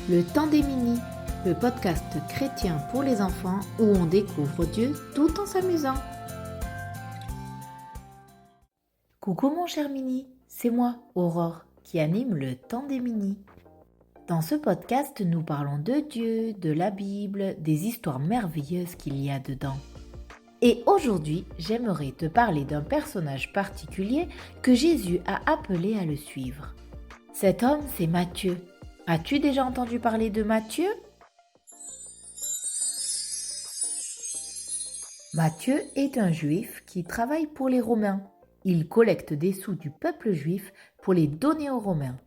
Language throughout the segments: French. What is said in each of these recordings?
Le temps des minis, le podcast chrétien pour les enfants où on découvre Dieu tout en s'amusant. Coucou mon cher mini, c'est moi, Aurore, qui anime le temps des minis. Dans ce podcast, nous parlons de Dieu, de la Bible, des histoires merveilleuses qu'il y a dedans. Et aujourd'hui, j'aimerais te parler d'un personnage particulier que Jésus a appelé à le suivre. Cet homme, c'est Matthieu. As-tu déjà entendu parler de Matthieu ? Matthieu est un juif qui travaille pour les Romains. Il collecte des sous du peuple juif pour les donner aux Romains.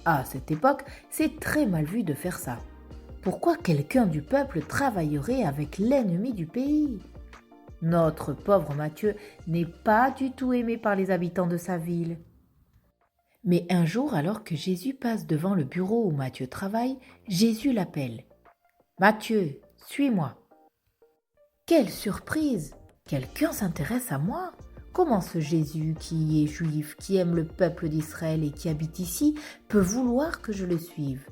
À cette époque, c'est très mal vu de faire ça. Pourquoi quelqu'un du peuple travaillerait avec l'ennemi du pays ? Notre pauvre Matthieu n'est pas du tout aimé par les habitants de sa ville. Mais un jour, alors que Jésus passe devant le bureau où Matthieu travaille, Jésus l'appelle. « Matthieu, suis-moi !» Quelle surprise ! Quelqu'un s'intéresse à moi ? Comment ce Jésus qui est juif, qui aime le peuple d'Israël et qui habite ici, peut vouloir que je le suive ?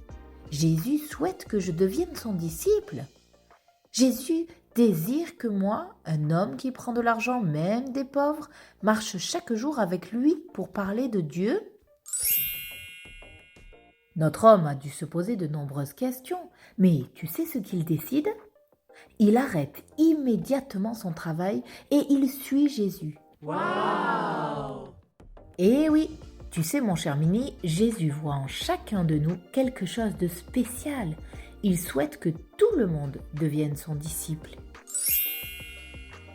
Jésus souhaite que je devienne son disciple. Jésus désire que moi, un homme qui prend de l'argent, même des pauvres, marche chaque jour avec lui pour parler de Dieu ? Notre homme a dû se poser de nombreuses questions, mais tu sais ce qu'il décide ? Il arrête immédiatement son travail et il suit Jésus. Waouh ! Eh oui, tu sais mon cher Mini, Jésus voit en chacun de nous quelque chose de spécial. Il souhaite que tout le monde devienne son disciple.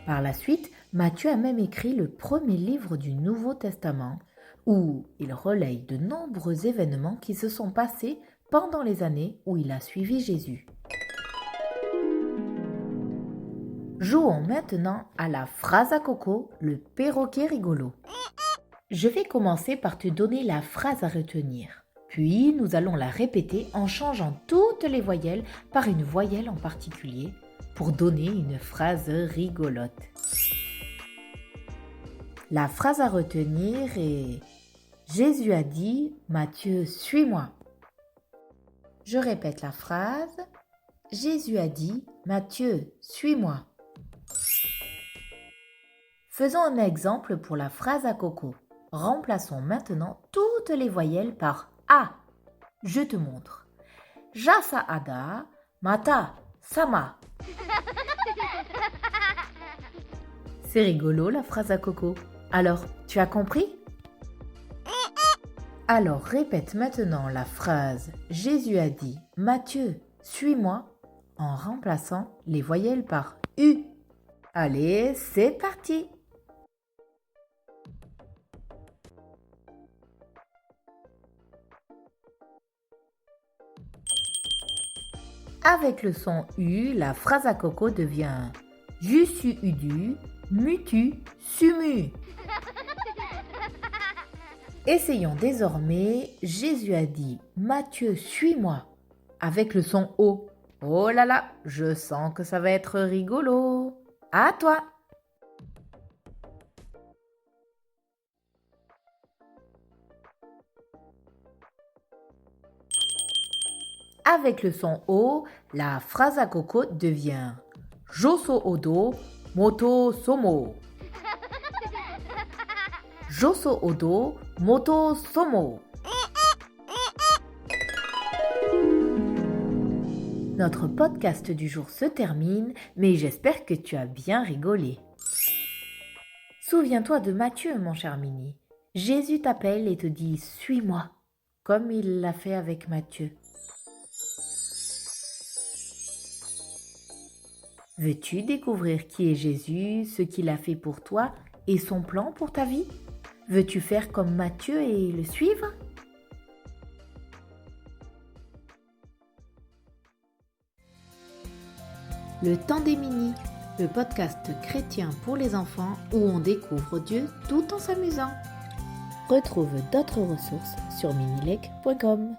Par la suite, Matthieu a même écrit le premier livre du Nouveau Testament, où il relaye de nombreux événements qui se sont passés pendant les années où il a suivi Jésus. Jouons maintenant à la phrase à Coco, le perroquet rigolo. Je vais commencer par te donner la phrase à retenir. Puis, nous allons la répéter en changeant toutes les voyelles par une voyelle en particulier pour donner une phrase rigolote. La phrase à retenir est « Jésus a dit, Matthieu, suis-moi ». Je répète la phrase « Jésus a dit, Matthieu, suis-moi ». Faisons un exemple pour la phrase à Coco. Remplaçons maintenant toutes les voyelles par A. Je te montre. Jasa ada, mata, sama. C'est rigolo la phrase à Coco. Alors, tu as compris ? Alors répète maintenant la phrase « Jésus a dit, Matthieu, suis-moi » en remplaçant les voyelles par U. Allez, c'est parti ! Avec le son U, la phrase à Coco devient « Jussu udu, mutu, sumu ». Essayons désormais, Jésus a dit « Matthieu, suis-moi » avec le son O. Oh là là, je sens que ça va être rigolo. À toi! Avec le son O, la phrase à Coco devient « Joso odo, moto somo ». Joso odo, moto somo. Notre podcast du jour se termine, mais j'espère que tu as bien rigolé. Souviens-toi de Matthieu, mon cher Mini. Jésus t'appelle et te dit « Suis-moi », comme il l'a fait avec Matthieu. Veux-tu découvrir qui est Jésus, ce qu'il a fait pour toi et son plan pour ta vie ? Veux-tu faire comme Matthieu et le suivre ? Le temps des minis, le podcast chrétien pour les enfants où on découvre Dieu tout en s'amusant. Retrouve d'autres ressources sur minilec.com.